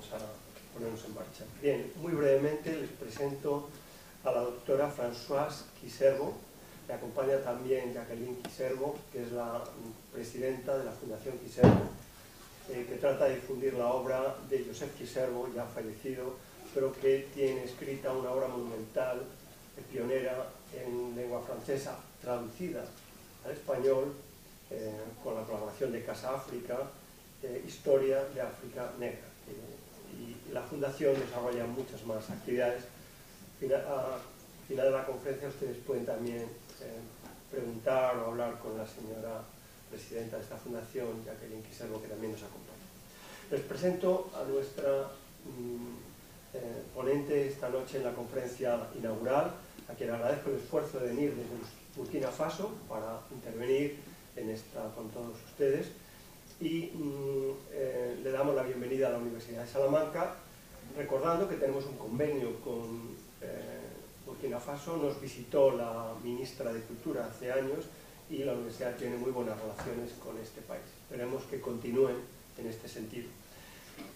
vamos a ponernos en marcha. Bien, muy brevemente les presento a la doctora Françoise Quiserbo. Me acompaña también Jacqueline Quiserbo, que es la presidenta de la Fundación Quiserbo, que trata de difundir la obra de Joseph Quiserbo, ya fallecido, pero que tiene escrita una obra monumental, pionera en lengua francesa, traducida al español, con la colaboración de Casa África, Historia de África Negra. Y la Fundación desarrolla muchas más actividades. Al final de la conferencia ustedes pueden también preguntar o hablar con la señora presidenta de esta fundación, Jacqueline Quiserbo, que también nos acompaña. Les presento a nuestra ponente esta noche en la conferencia inaugural, a quien agradezco el esfuerzo de venir desde Burkina Faso para intervenir en esta con todos ustedes, y le damos la bienvenida a la Universidad de Salamanca, recordando que tenemos un convenio con Burkina Faso. Nos visitó la ministra de Cultura hace años y la universidad tiene muy buenas relaciones con este país. Esperemos que continúen en este sentido.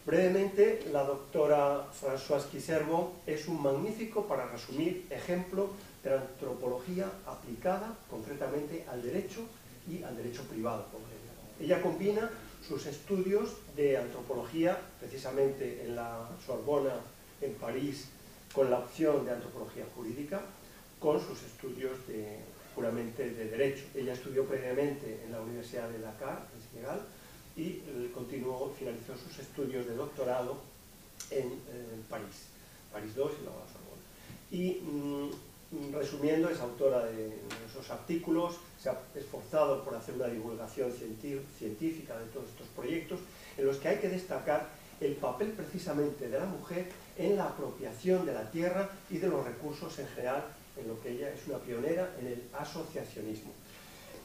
Brevemente, la doctora Françoise Quiserbo es un magnífico, para resumir, ejemplo de la antropología aplicada concretamente al derecho y al derecho privado. Ella combina sus estudios de antropología, precisamente en la Sorbona, en París, con la opción de antropología jurídica, con sus estudios puramente de derecho. Ella estudió previamente en la Universidad de Dakar, en Senegal, y finalizó sus estudios de doctorado en París, París II y luego la Sorbona. Y resumiendo, es autora de esos artículos, se ha esforzado por hacer una divulgación científica de todos estos proyectos, en los que hay que destacar el papel precisamente de la mujer en la apropiación de la tierra y de los recursos en general, en lo que ella es una pionera en el asociacionismo.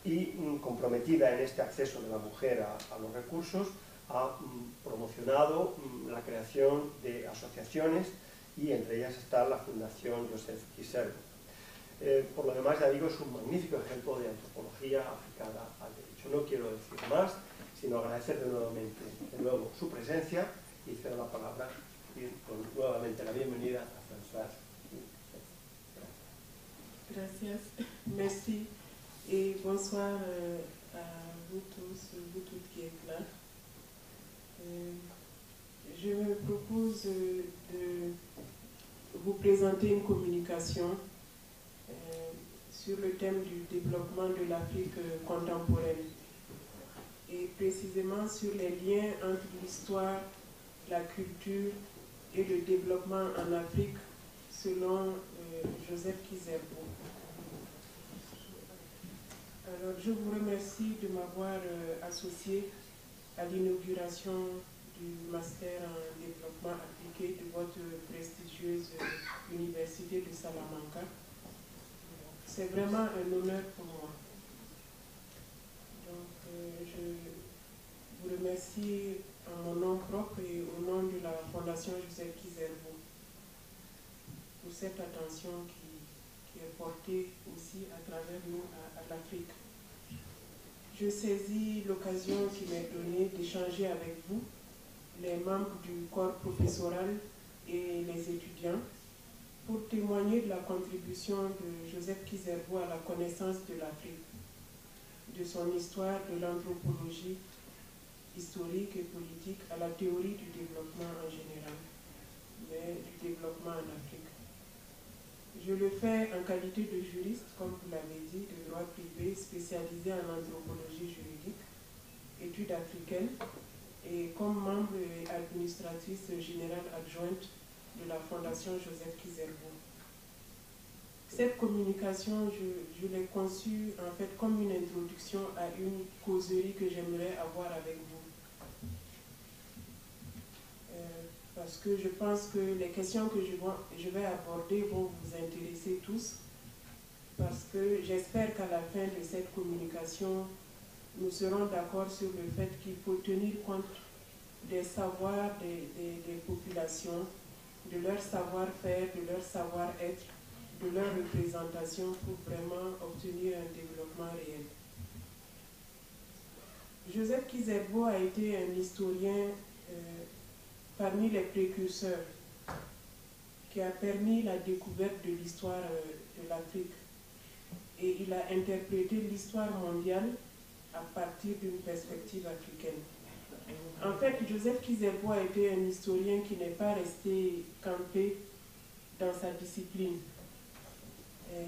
Y comprometida en este acceso de la mujer a los recursos, ha promocionado la creación de asociaciones, y entre ellas está la Fundación Joseph Quiserbo. Por lo demás, ya digo, es un magnífico ejemplo de antropología aplicada al derecho. No quiero decir más, sino agradecerle nuevamente de nuevo su presencia y cedo la palabra y con nuevamente la bienvenida a Françoise. Gracias. Merci. Et bonsoir à vous tous, vous toutes qui êtes là. Je me propose de vous présenter une communication sur le thème du développement de l'Afrique contemporaine, et précisément sur les liens entre l'histoire, la culture et le développement en Afrique selon Joseph Quiserbo. Alors, je vous remercie de m'avoir associé à l'inauguration du Master en développement appliqué de votre prestigieuse Université de Salamanca. C'est vraiment un honneur pour moi. Donc, je vous remercie en mon nom propre et au nom de la Fondation Joseph Quiserbo pour cette attention qui est portée aussi à travers nous à l'Afrique. Je saisis l'occasion qui m'est donnée d'échanger avec vous, les membres du corps professoral et les étudiants, pour témoigner de la contribution de Joseph Quiserbo à la connaissance de l'Afrique, de son histoire, de l'anthropologie historique et politique à la théorie du développement en général, mais du développement en Afrique. Je le fais en qualité de juriste, comme vous l'avez dit, de droit privé, spécialisé en anthropologie juridique, études africaines, et comme membre et administratrice générale adjointe de la Fondation Joseph Quiserbo. Cette communication, je l'ai conçue en fait comme une introduction à une causerie que j'aimerais avoir avec vous. Parce que je pense que les questions que je vais aborder vont vous intéresser tous, parce que j'espère qu'à la fin de cette communication, nous serons d'accord sur le fait qu'il faut tenir compte des savoirs des populations, de leur savoir-faire, de leur savoir-être, de leur représentation pour vraiment obtenir un développement réel. Joseph Quiserbo a été un historien parmi les précurseurs, qui a permis la découverte de l'histoire de l'Afrique. Et il a interprété l'histoire mondiale à partir d'une perspective africaine. En fait, Joseph Kizerbo a été un historien qui n'est pas resté campé dans sa discipline.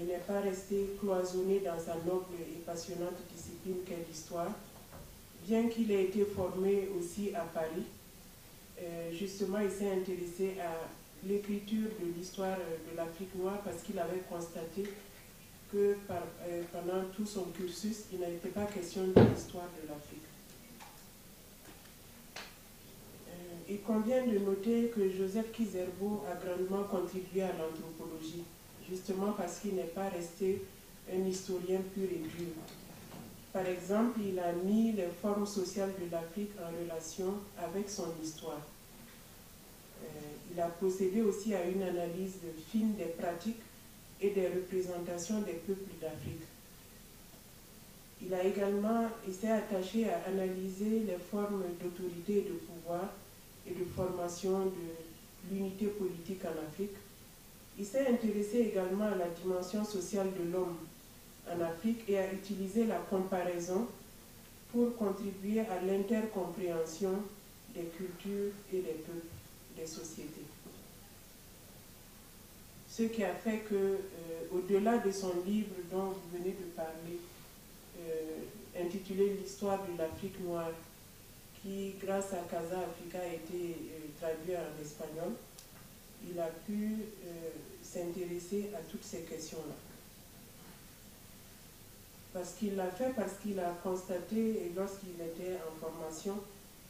Il n'est pas resté cloisonné dans sa noble et passionnante discipline qu'est l'histoire, bien qu'il ait été formé aussi à Paris. Justement, il s'est intéressé à l'écriture de l'histoire de l'Afrique noire parce qu'il avait constaté que pendant tout son cursus, il n'était pas question de l'histoire de l'Afrique. Il convient de noter que Joseph Kizerbo a grandement contribué à l'anthropologie, justement parce qu'il n'est pas resté un historien pur et dur. Par exemple, il a mis les formes sociales de l'Afrique en relation avec son histoire. Il a procédé aussi à une analyse fine des pratiques et des représentations des peuples d'Afrique. Il s'est attaché à analyser les formes d'autorité et de pouvoir et de formation de l'unité politique en Afrique. Il s'est intéressé également à la dimension sociale de l'homme en Afrique et a utilisé la comparaison pour contribuer à l'intercompréhension des cultures et des peuples, des sociétés. Ce qui a fait que, au-delà de son livre dont vous venez de parler, intitulé L'histoire de l'Afrique noire, qui, grâce à Casa Africa, a été traduit en espagnol, il a pu s'intéresser à toutes ces questions-là. Parce qu'il l'a fait, parce qu'il a constaté, lorsqu'il était en formation,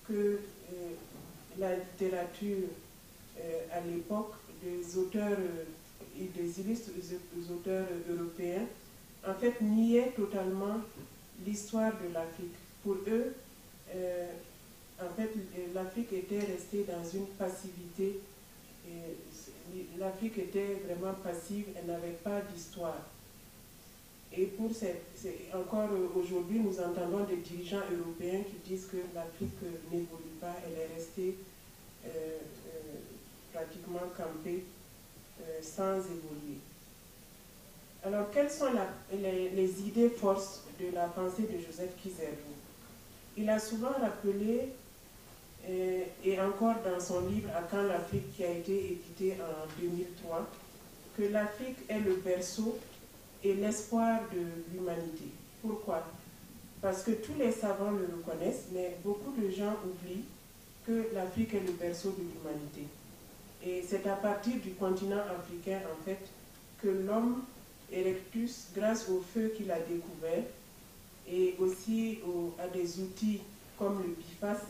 que la littérature à l'époque des auteurs et des illustres auteurs européens, en fait, niait totalement l'histoire de l'Afrique. Pour eux, en fait, l'Afrique était restée dans une passivité. L'Afrique était vraiment passive, elle n'avait pas d'histoire. Et encore aujourd'hui, nous entendons des dirigeants européens qui disent que l'Afrique n'évolue pas, elle est restée pratiquement campée sans évoluer. Alors, quelles sont les idées forces de la pensée de Joseph Kizerbo? Il a souvent rappelé, et encore dans son livre « À quand l'Afrique » qui a été édité en 2003, que l'Afrique est le berceau et l'espoir de l'humanité. Pourquoi? Parce que tous les savants le reconnaissent, mais beaucoup de gens oublient que l'Afrique est le berceau de l'humanité. Et c'est à partir du continent africain, en fait, que l'homme Erectus, grâce au feu qu'il a découvert, et aussi à des outils comme le biface,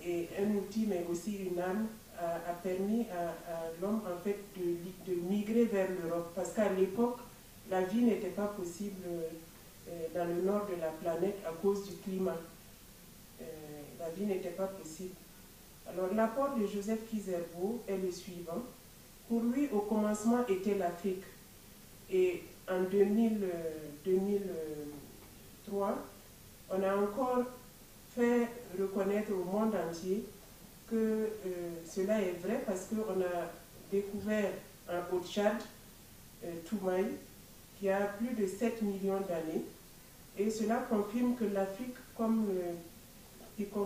et un outil mais aussi une arme, a permis à l'homme en fait de migrer vers l'Europe. Parce qu'à l'époque, la vie n'était pas possible dans le nord de la planète à cause du climat. La vie n'était pas possible. Alors l'apport de Joseph Kizerbo est le suivant. Pour lui, au commencement était l'Afrique. Et en 2003, on a encore fait reconnaître au monde entier que cela est vrai parce qu'on a découvert au Tchad, Toumaï, qui a plus de 7 millions d'années. Et cela confirme que l'Afrique,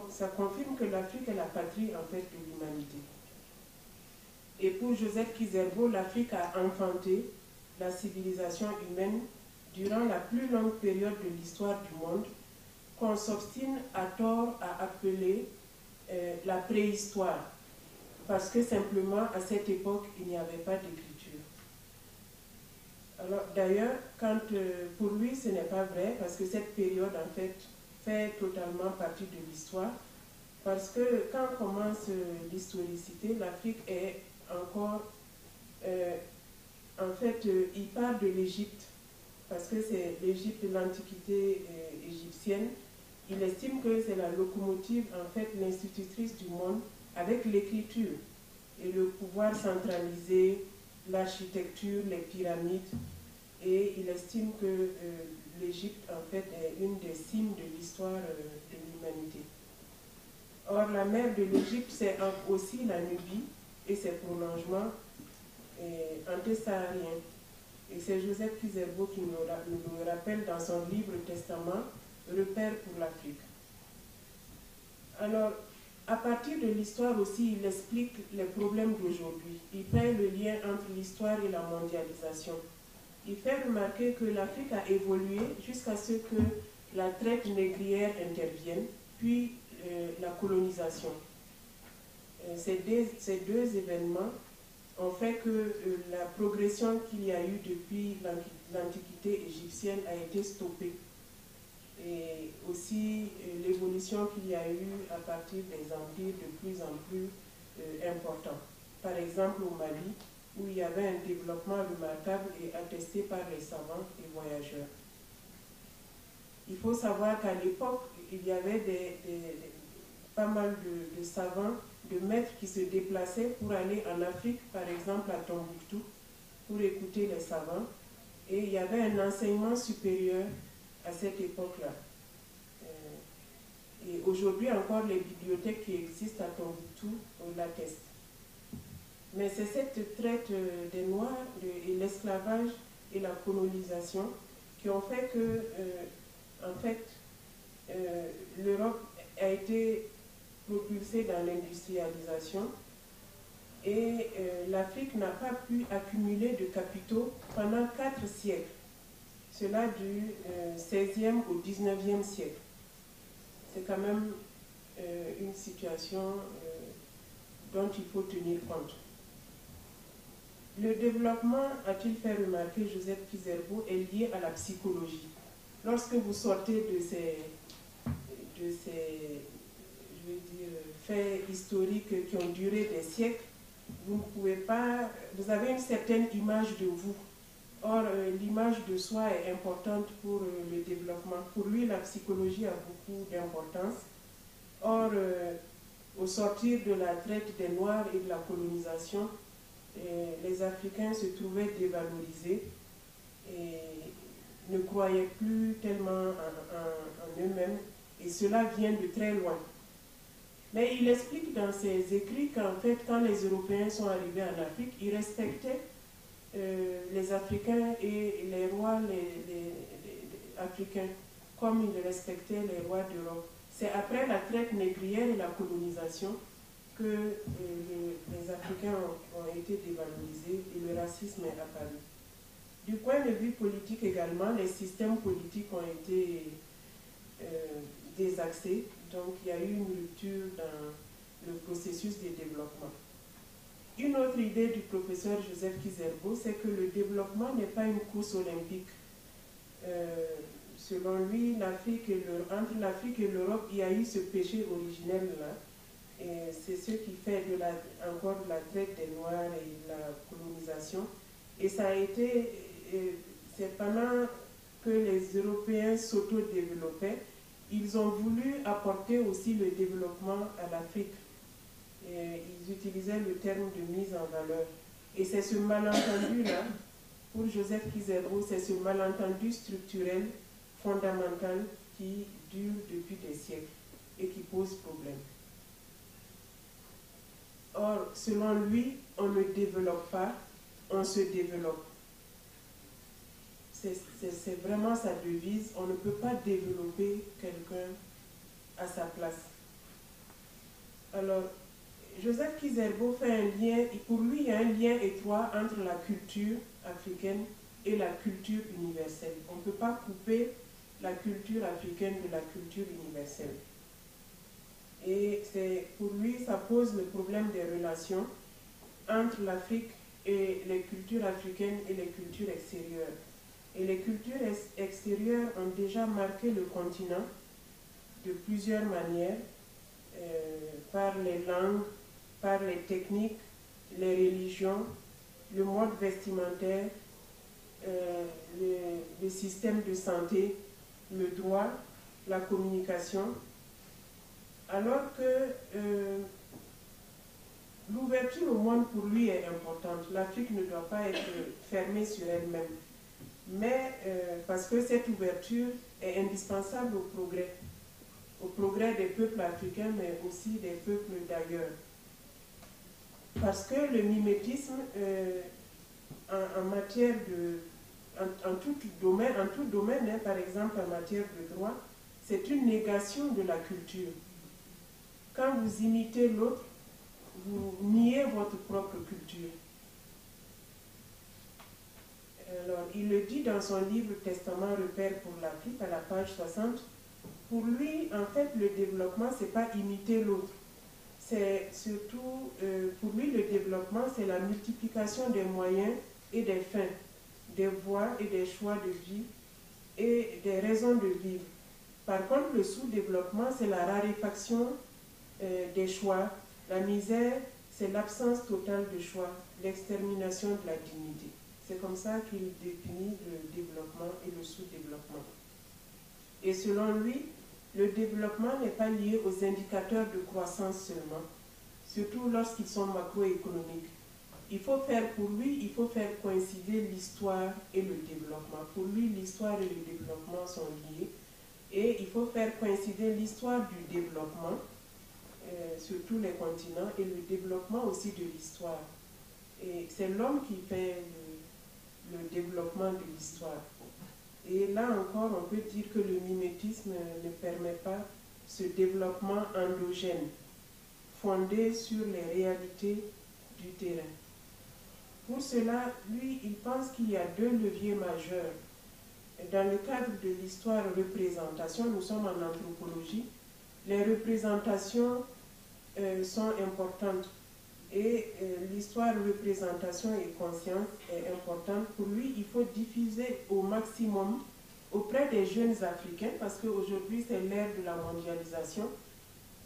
ça confirme que l'Afrique est la patrie en fait de l'humanité. Et pour Joseph Kizerbo, l'Afrique a enfanté la civilisation humaine durant la plus longue période de l'histoire du monde, qu'on s'obstine à tort à appeler la préhistoire, parce que simplement à cette époque il n'y avait pas d'écriture. Alors d'ailleurs, pour lui ce n'est pas vrai, parce que cette période en fait totalement partie de l'histoire, parce que quand commence l'historicité, l'Afrique est encore en fait, il part de l'Égypte, parce que c'est l'Égypte de l'Antiquité égyptienne. Il estime que c'est la locomotive, en fait, l'institutrice du monde, avec l'écriture et le pouvoir centralisé, l'architecture, les pyramides. Et il estime que l'Égypte, en fait, est une des cimes de l'histoire de l'humanité. Or, la mer de l'Égypte, c'est aussi la Nubie et ses prolongements anté-sahariens. Et c'est Joseph Kizerbo qui nous le rappelle dans son livre Testament, Repères pour l'Afrique. Alors, à partir de l'histoire aussi, il explique les problèmes d'aujourd'hui. Il fait le lien entre l'histoire et la mondialisation. Il fait remarquer que l'Afrique a évolué jusqu'à ce que la traite négrière intervienne, puis la colonisation. Ces deux événements ont fait que la progression qu'il y a eu depuis l'Antiquité égyptienne a été stoppée. Et aussi l'évolution qu'il y a eu à partir des empires de plus en plus importants. Par exemple au Mali, où il y avait un développement remarquable et attesté par les savants et voyageurs. Il faut savoir qu'à l'époque, il y avait pas mal de savants, de maîtres qui se déplaçaient pour aller en Afrique, par exemple à Tombouctou, pour écouter les savants. Et il y avait un enseignement supérieur à cette époque-là. Et aujourd'hui encore, les bibliothèques qui existent à Tombouctou l'attestent. Mais c'est cette traite des Noirs et l'esclavage et la colonisation qui ont fait que, en fait, l'Europe a été propulsée dans l'industrialisation et l'Afrique n'a pas pu accumuler de capitaux pendant 4 siècles. Cela du 16e au 19e siècle. C'est quand même une situation dont il faut tenir compte. Le développement, a-t-il fait remarquer Joseph Kizerbo, est lié à la psychologie. Lorsque vous sortez de ces je veux dire, faits historiques qui ont duré des siècles, vous ne pouvez pas, vous avez une certaine image de vous. Or, l'image de soi est importante pour le développement. Pour lui, la psychologie a beaucoup d'importance. Or, au sortir de la traite des Noirs et de la colonisation, les Africains se trouvaient dévalorisés et ne croyaient plus tellement en eux-mêmes, et cela vient de très loin. Mais il explique dans ses écrits qu'en fait, quand les Européens sont arrivés en Afrique, ils respectaient les Africains et les rois africains, comme ils respectaient les rois d'Europe. C'est après la traite négrière et la colonisation que les Africains ont été dévalorisés et le racisme est apparu. Du point de vue politique également, les systèmes politiques ont été désaxés, donc il y a eu une rupture dans le processus de développement. Une autre idée du professeur Joseph Kizerbo, c'est que le développement n'est pas une course olympique. Selon lui, entre l'Afrique et l'Europe, il y a eu ce péché originel-là. Et c'est ce qui fait encore de la traite des Noirs et de la colonisation. Et ça a été, c'est pendant que les Européens s'auto-développaient, ils ont voulu apporter aussi le développement à l'Afrique. Ils utilisaient le terme de mise en valeur. Et c'est ce malentendu-là, pour Joseph Kizerbo, c'est ce malentendu structurel, fondamental, qui dure depuis des siècles et qui pose problème. Or, selon lui, on ne développe pas, on se développe. C'est vraiment sa devise. On ne peut pas développer quelqu'un à sa place. Alors, Joseph Kizerbo fait un lien, et pour lui, il y a un lien étroit entre la culture africaine et la culture universelle. On ne peut pas couper la culture africaine de la culture universelle. Et pour lui, ça pose le problème des relations entre l'Afrique et les cultures africaines et les cultures extérieures. Et les cultures extérieures ont déjà marqué le continent de plusieurs manières, par les langues, par les techniques, les religions, le mode vestimentaire, le système de santé, le droit, la communication, alors que l'ouverture au monde pour lui est importante. L'Afrique ne doit pas être fermée sur elle-même, mais parce que cette ouverture est indispensable au au progrès des peuples africains, mais aussi des peuples d'ailleurs. Parce que le mimétisme, en matière de... En tout domaine hein, par exemple en matière de droit, c'est une négation de la culture. Quand vous imitez l'autre, vous niez votre propre culture. Alors, il le dit dans son livre Testament repère pour l'Afrique, à la page 60. Pour lui, en fait, le développement, c'est pas imiter l'autre. C'est surtout, pour lui, le développement, c'est la multiplication des moyens et des fins, des voies et des choix de vie et des raisons de vivre. Par contre, le sous-développement, c'est la raréfaction des choix. La misère, c'est l'absence totale de choix, l'extermination de la dignité. C'est comme ça qu'il définit le développement et le sous-développement. Et selon lui, le développement n'est pas lié aux indicateurs de croissance seulement, surtout lorsqu'ils sont macroéconomiques. Il faut faire coïncider l'histoire et le développement. Pour lui, l'histoire et le développement sont liés. Et il faut faire coïncider l'histoire du développement sur tous les continents et le développement aussi de l'histoire. Et c'est l'homme qui fait le développement de l'histoire. Et là encore, on peut dire que le mimétisme ne permet pas ce développement endogène, fondé sur les réalités du terrain. Pour cela, lui, il pense qu'il y a deux leviers majeurs. Dans le cadre de l'histoire-représentation, nous sommes en anthropologie, les représentations sont importantes. Et l'histoire-représentation et conscience est importante. Pour lui, il faut diffuser au maximum auprès des jeunes Africains, parce qu'aujourd'hui, c'est l'ère de la mondialisation.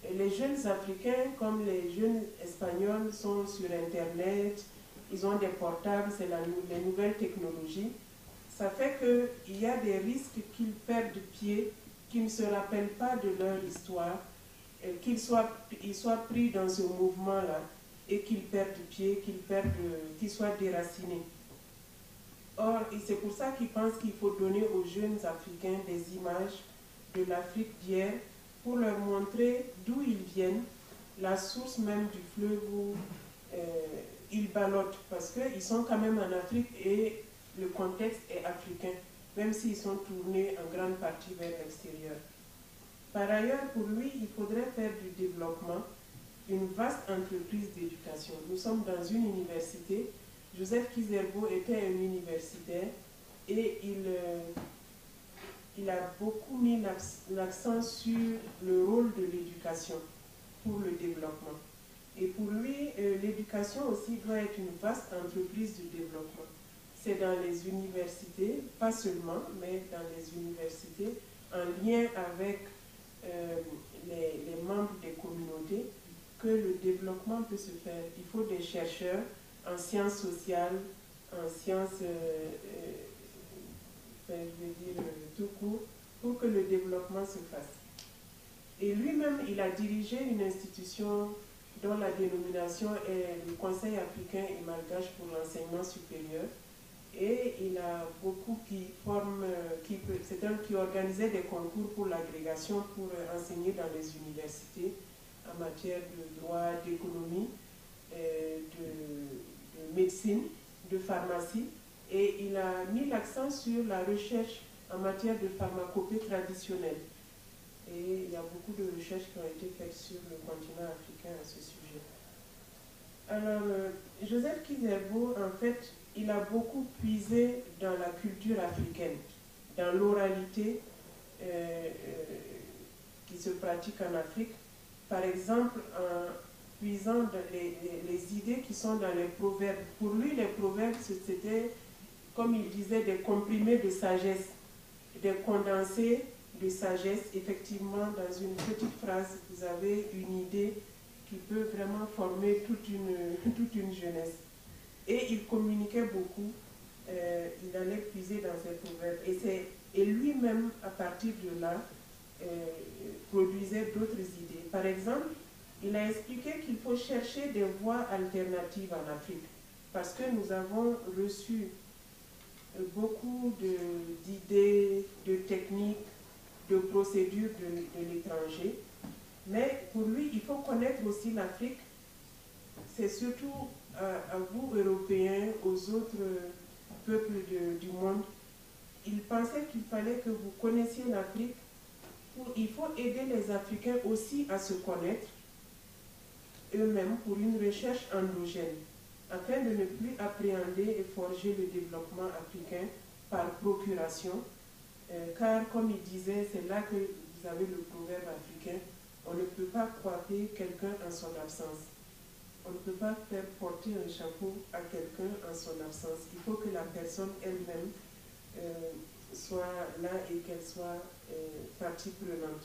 Et les jeunes Africains, comme les jeunes Espagnols, sont sur Internet, ils ont des portables, c'est les nouvelles technologies. Ça fait qu'il y a des risques qu'ils perdent pied, qu'ils ne se rappellent pas de leur histoire, qu'ils soient pris dans ce mouvement-là, et qu'ils perdent pied, qu'ils soient déracinés. Or, c'est pour ça qu'il pense qu'il faut donner aux jeunes Africains des images de l'Afrique d'hier pour leur montrer d'où ils viennent, la source même du fleuve où ils ballottent, parce qu'ils sont quand même en Afrique et le contexte est africain, même s'ils sont tournés en grande partie vers l'extérieur. Par ailleurs, pour lui, il faudrait faire du développement une vaste entreprise d'éducation. Nous sommes dans une université. Joseph Kizerbo était un universitaire et il a beaucoup mis l'accent sur le rôle de l'éducation pour le développement. Et pour lui, l'éducation aussi doit être une vaste entreprise de développement. C'est dans les universités, pas seulement, mais dans les universités, en lien avec les membres des communautés, que le développement peut se faire. Il faut des chercheurs en sciences sociales, en sciences, tout court, pour que le développement se fasse. Et lui-même, il a dirigé une institution dont la dénomination est le Conseil africain et malgache pour l'enseignement supérieur. Et il a beaucoup qui organisait des concours pour l'agrégation pour enseigner dans les universités en matière de droit, d'économie, de médecine, de pharmacie. Et il a mis l'accent sur la recherche en matière de pharmacopée traditionnelle. Et il y a beaucoup de recherches qui ont été faites sur le continent africain à ce sujet. Alors, Joseph Kizerbo, en fait, il a beaucoup puisé dans la culture africaine, dans l'oralité qui se pratique en Afrique. Par exemple, en puisant dans les idées qui sont dans les proverbes. Pour lui, les proverbes, c'était, comme il disait, des comprimés de sagesse, des condensés de sagesse. Effectivement, dans une petite phrase, vous avez une idée qui peut vraiment former toute une jeunesse. Et il communiquait beaucoup, il allait puiser dans ses proverbes. Et lui-même, à partir de là, produisait d'autres idées. Par exemple, il a expliqué qu'il faut chercher des voies alternatives en Afrique, parce que nous avons reçu beaucoup d'idées, de techniques, de procédure de l'étranger. Mais pour lui, il faut connaître aussi l'Afrique. C'est surtout à vous, Européens, aux autres peuples du monde. Il pensait qu'il fallait que vous connaissiez l'Afrique. Il faut aider les Africains aussi à se connaître eux-mêmes pour une recherche endogène, afin de ne plus appréhender et forger le développement africain par procuration, car comme il disait, c'est là que vous avez le proverbe africain, on ne peut pas coiffer quelqu'un en son absence. On ne peut pas faire porter un chapeau à quelqu'un en son absence. Il faut que la personne elle-même soit là et qu'elle soit partie prenante.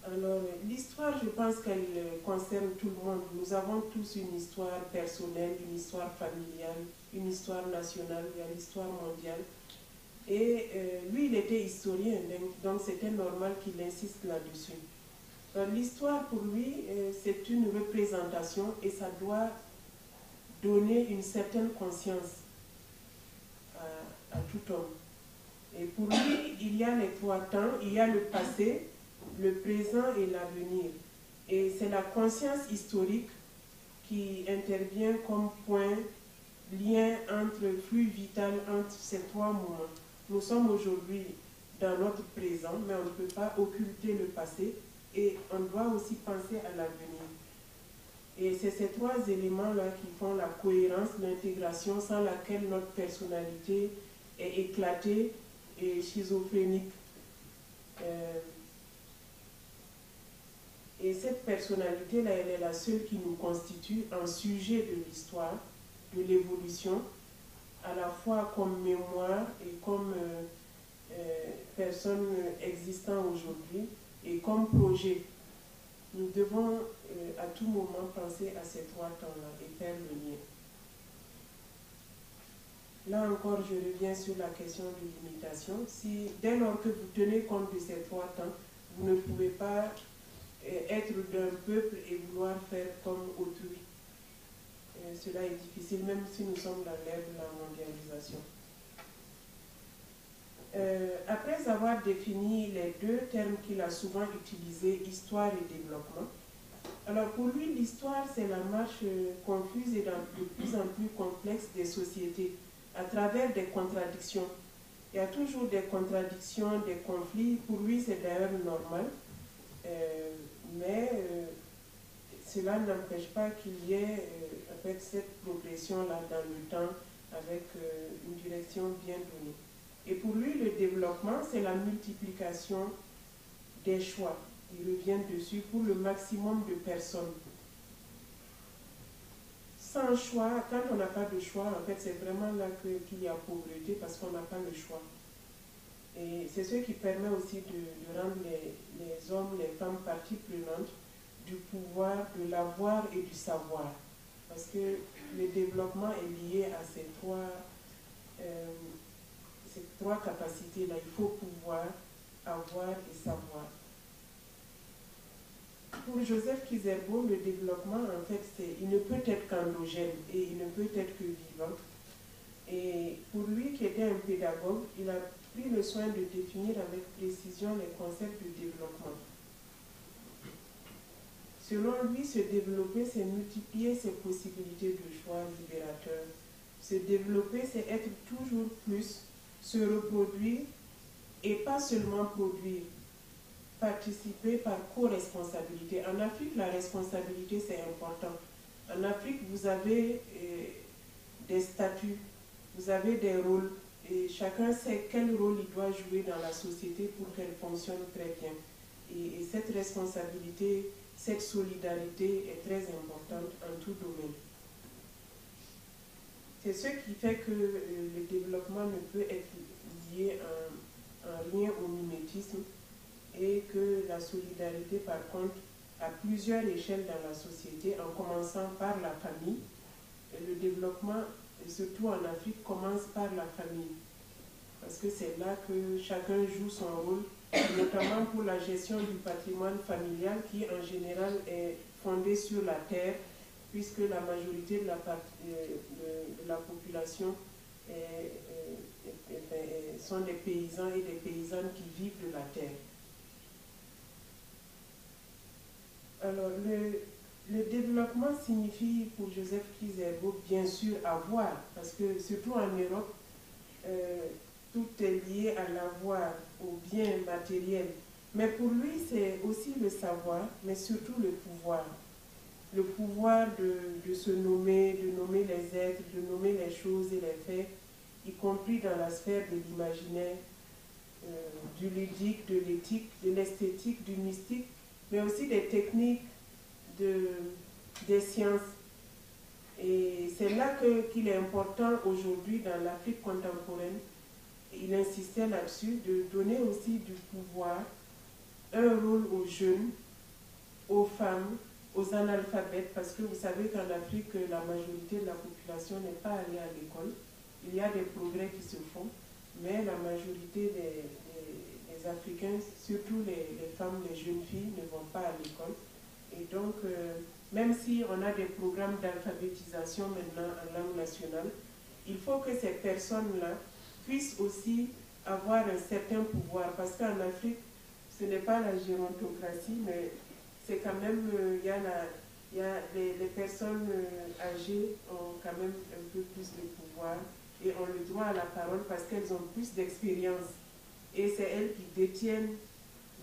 Alors, l'histoire, je pense qu'elle concerne tout le monde. Nous avons tous une histoire personnelle, une histoire familiale, une histoire nationale, il y a l'histoire mondiale. Et lui, il était historien, donc c'était normal qu'il insiste là-dessus. L'histoire, pour lui, c'est une représentation et ça doit donner une certaine conscience à tout homme. Et pour lui, il y a les trois temps, il y a le passé, le présent et l'avenir. Et c'est la conscience historique qui intervient comme point, lien entre flux vital entre ces trois moments. Nous sommes aujourd'hui dans notre présent, mais on ne peut pas occulter le passé et on doit aussi penser à l'avenir. Et c'est ces trois éléments-là qui font la cohérence, l'intégration, sans laquelle notre personnalité est éclatée et schizophrénique. Et cette personnalité-là, elle est la seule qui nous constitue un sujet de l'histoire, de l'évolution, à la fois comme mémoire et comme personne existant aujourd'hui et comme projet. Nous devons à tout moment penser à ces trois temps-là et faire le lien. Là encore, je reviens sur la question de l'imitation. Si, dès lors que vous tenez compte de ces trois temps, vous ne pouvez pas être d'un peuple et vouloir faire comme autrui. Cela est difficile, même si nous sommes dans l'ère de la mondialisation. Après avoir défini les deux termes qu'il a souvent utilisés, histoire et développement, alors pour lui, l'histoire, c'est la marche confuse et de plus en plus complexe des sociétés, à travers des contradictions. Il y a toujours des contradictions, des conflits. Pour lui, c'est d'ailleurs normal. Mais cela n'empêche pas qu'il y ait en fait, cette progression-là dans le temps avec une direction bien donnée. Et pour lui, le développement, c'est la multiplication des choix. Il revient dessus pour le maximum de personnes. Sans choix, quand on n'a pas de choix, en fait, c'est vraiment là qu'il y a pauvreté parce qu'on n'a pas le choix. Et c'est ce qui permet aussi de rendre les hommes, les femmes partie prenante du pouvoir, de l'avoir et du savoir. Parce que le développement est lié à ces trois capacités-là. Il faut pouvoir, avoir et savoir. Pour Joseph Kizerbo, le développement, en fait, il ne peut être qu'endogène et il ne peut être que vivant. Et pour lui, qui était un pédagogue, il a pris le soin de définir avec précision les concepts de développement. Selon lui, se développer, c'est multiplier ses possibilités de choix libérateurs. Se développer, c'est être toujours plus, se reproduire et pas seulement produire. Participer par co-responsabilité. En Afrique, la responsabilité, c'est important. En Afrique, vous avez des statuts, vous avez des rôles, et chacun sait quel rôle il doit jouer dans la société pour qu'elle fonctionne très bien. Et cette responsabilité, cette solidarité est très importante en tout domaine. C'est ce qui fait que le développement ne peut être lié en rien au mimétisme, et que la solidarité, par contre, à plusieurs échelles dans la société, en commençant par la famille. Et le développement, et surtout en Afrique, commence par la famille. Parce que c'est là que chacun joue son rôle, notamment pour la gestion du patrimoine familial qui, en général, est fondé sur la terre, puisque la majorité de la population est sont des paysans et des paysannes qui vivent de la terre. Alors, le développement signifie pour Joseph Kizerbo, bien sûr, avoir, parce que surtout en Europe, tout est lié à l'avoir, au bien matériel. Mais pour lui, c'est aussi le savoir, mais surtout le pouvoir. Le pouvoir de se nommer, de nommer les êtres, de nommer les choses et les faits, y compris dans la sphère de l'imaginaire, du ludique, de l'éthique, de l'esthétique, du mystique, mais aussi des techniques, des sciences. Et c'est là qu'il est important aujourd'hui dans l'Afrique contemporaine, il insistait là-dessus, de donner aussi du pouvoir, un rôle aux jeunes, aux femmes, aux analphabètes, parce que vous savez qu'en Afrique, la majorité de la population n'est pas allée à l'école. Il y a des progrès qui se font, mais la majorité des Africains, surtout les femmes, les jeunes filles, ne vont pas à l'école. Et donc, même si on a des programmes d'alphabétisation maintenant en langue nationale, il faut que ces personnes-là puissent aussi avoir un certain pouvoir, parce qu'en Afrique, ce n'est pas la gérontocratie, mais c'est quand même, les personnes âgées ont quand même un peu plus de pouvoir et ont le droit à la parole parce qu'elles ont plus d'expérience. Et c'est elles qui détiennent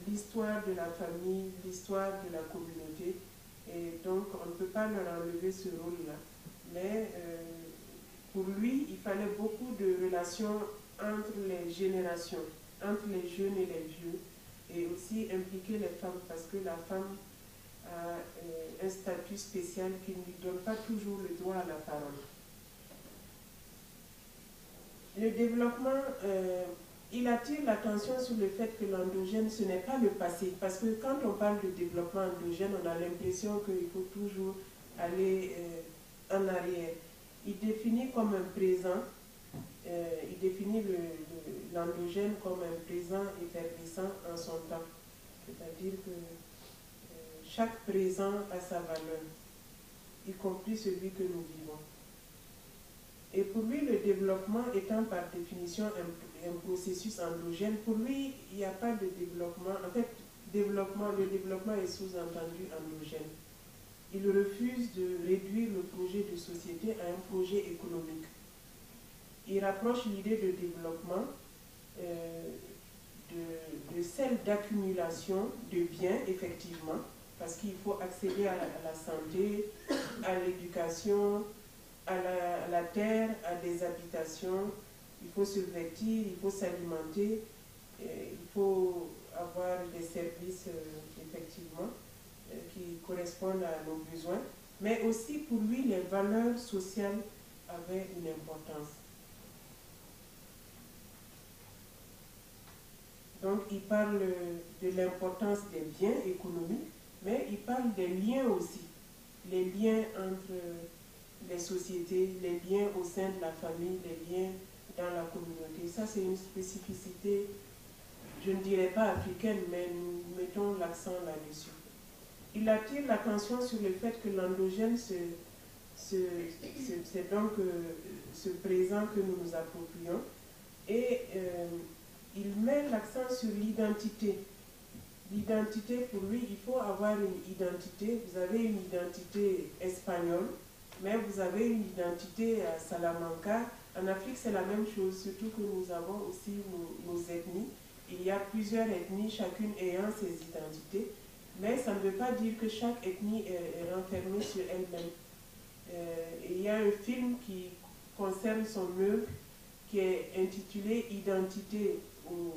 l'histoire de la famille, l'histoire de la communauté. Et donc, on ne peut pas leur enlever ce rôle-là. Mais pour lui, il fallait beaucoup de relations entre les générations, entre les jeunes et les vieux, et aussi impliquer les femmes, parce que la femme a un statut spécial qui ne lui donne pas toujours le droit à la parole. Le développement, il attire l'attention sur le fait que l'endogène, ce n'est pas le passé, parce que quand on parle de développement endogène, on a l'impression qu'il faut toujours aller en arrière. Il définit comme un présent, il définit l'endogène comme un présent effervescent en son temps. C'est-à-dire que chaque présent a sa valeur, y compris celui que nous vivons. Et pour lui, le développement étant par définition un processus endogène, pour lui, il n'y a pas de développement. En fait, le développement est sous-entendu endogène. Il refuse de réduire le projet de société à un projet économique. Il rapproche l'idée de développement de celle d'accumulation de biens, effectivement, parce qu'il faut accéder à la santé, à l'éducation, à la terre, à des habitations, il faut se vêtir, il faut s'alimenter, il faut avoir des services, effectivement, qui correspondent à nos besoins, mais aussi pour lui, les valeurs sociales avaient une importance. Donc, il parle de l'importance des biens économiques, mais il parle des liens aussi, les liens entre les sociétés, les liens au sein de la famille, les liens dans la communauté. Ça, c'est une spécificité, je ne dirais pas africaine, mais nous mettons l'accent là-dessus. Il attire l'attention sur le fait que l'endogène, c'est donc ce présent que nous nous approprions, et il met l'accent sur l'identité. L'identité, pour lui, il faut avoir une identité. Vous avez une identité espagnole, mais vous avez une identité à Salamanca. En Afrique, c'est la même chose, surtout que nous avons aussi nos ethnies. Il y a plusieurs ethnies, chacune ayant ses identités, mais ça ne veut pas dire que chaque ethnie est renfermée sur elle-même. Il y a un film qui concerne son œuvre, qui est intitulé « Identité » au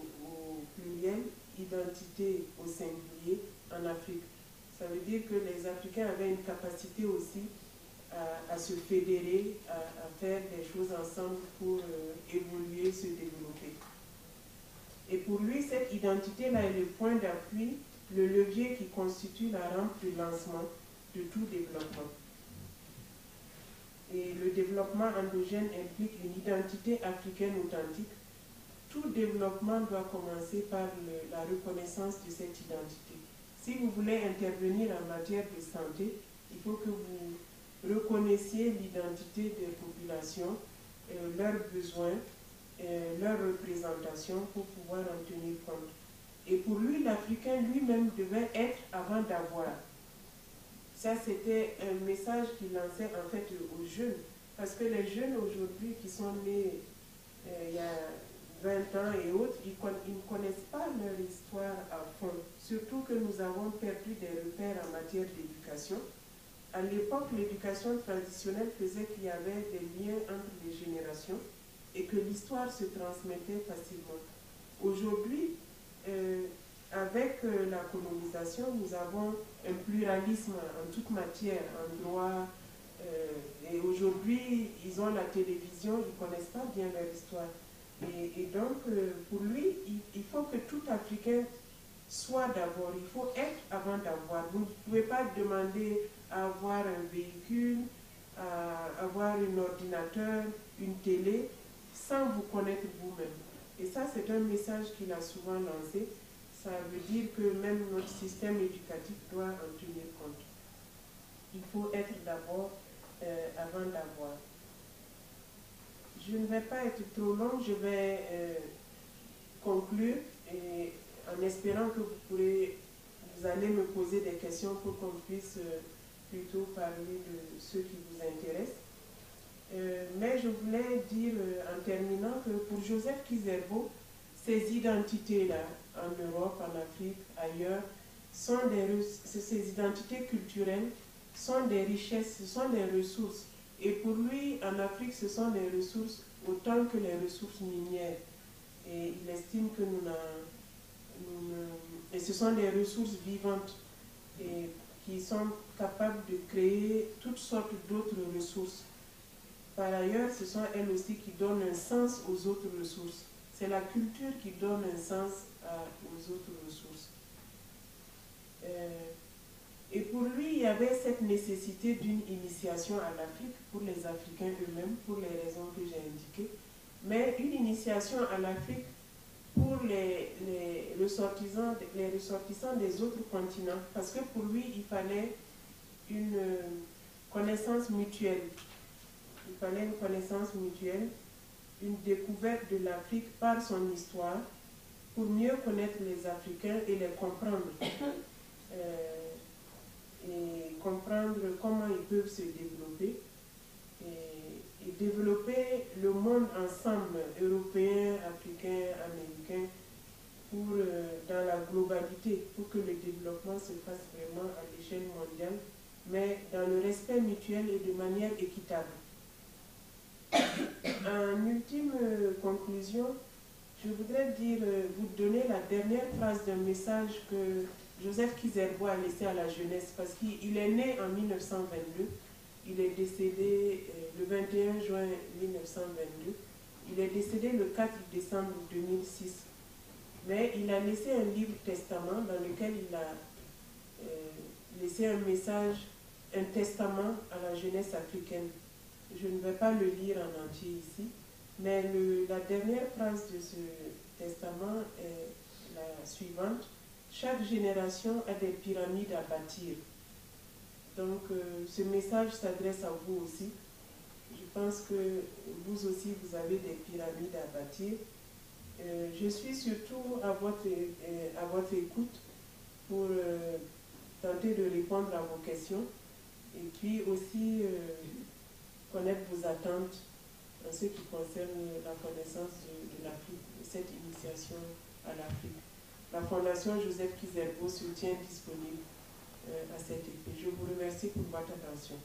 pluriel, « Identité » au singulier en Afrique. Ça veut dire que les Africains avaient une capacité aussi à se fédérer, à faire des choses ensemble pour évoluer, se développer. Et pour lui, cette identité-là est le point d'appui, le levier qui constitue la rampe de lancement de tout développement. Et le développement endogène implique une identité africaine authentique. Tout développement doit commencer par la reconnaissance de cette identité. Si vous voulez intervenir en matière de santé, il faut que vous reconnaissiez l'identité des populations, leurs besoins, leur représentation pour pouvoir en tenir compte. Et pour lui, l'Africain lui-même devait être avant d'avoir. Ça, c'était un message qu'il lançait en fait aux jeunes. Parce que les jeunes aujourd'hui qui sont nés il y a 20 ans et autres, ils ne connaissent pas leur histoire à fond. Surtout que nous avons perdu des repères en matière d'éducation. À l'époque, l'éducation traditionnelle faisait qu'il y avait des liens entre les générations et que l'histoire se transmettait facilement. Aujourd'hui, avec la colonisation, nous avons un pluralisme en toute matière, en droit. Et aujourd'hui, ils ont la télévision, ils ne connaissent pas bien leur histoire. Et donc, pour lui, il faut que tout Africain soit d'abord, il faut être avant d'avoir. Vous ne pouvez pas demander à avoir un véhicule, à avoir un ordinateur, une télé, sans vous connaître vous-même. Et ça, c'est un message qu'il a souvent lancé. Ça veut dire que même notre système éducatif doit en tenir compte. Il faut être d'abord avant d'avoir. Je ne vais pas être trop long, je vais conclure et en espérant que vous allez me poser des questions pour qu'on puisse plutôt parler de ce qui vous intéresse. Mais je voulais dire en terminant que pour Joseph Kizerbo, ces identités-là, en Europe, en Afrique, ailleurs, ces identités culturelles sont des richesses, ce sont des ressources. Et pour lui, en Afrique, ce sont des ressources autant que les ressources minières. Et il estime que et ce sont des ressources vivantes et qui sont capables de créer toutes sortes d'autres ressources. Par ailleurs, ce sont elles aussi qui donnent un sens aux autres ressources. C'est la culture qui donne un sens aux autres ressources. Et pour lui, il y avait cette nécessité d'une initiation à l'Afrique pour les Africains eux-mêmes, pour les raisons que j'ai indiquées, mais une initiation à l'Afrique pour les ressortissants des autres continents, parce que pour lui, il fallait une connaissance mutuelle. Il fallait une connaissance mutuelle, une découverte de l'Afrique par son histoire, pour mieux connaître les Africains et les comprendre. Et comprendre comment ils peuvent se développer et développer le monde ensemble, européen, africain, américain, dans la globalité, pour que le développement se fasse vraiment à l'échelle mondiale, mais dans le respect mutuel et de manière équitable. En ultime conclusion, je voudrais vous donner la dernière phrase d'un message que Joseph Kizerbo a laissé à la jeunesse, parce qu'il est né en 1922, il est décédé le 21 juin 1922, il est décédé le 4 décembre 2006. Mais il a laissé un livre testament dans lequel il a laissé un message, un testament à la jeunesse africaine. Je ne vais pas le lire en entier ici, mais la dernière phrase de ce testament est la suivante. Chaque génération a des pyramides à bâtir. Donc ce message s'adresse à vous aussi. Je pense que vous aussi, vous avez des pyramides à bâtir. Je suis surtout à votre écoute pour tenter de répondre à vos questions et puis aussi connaître vos attentes en ce qui concerne la connaissance de l'Afrique, de cette initiation à l'Afrique. La Fondation Joseph Kizerbo se tient disponible à cet effet. Je vous remercie pour votre attention.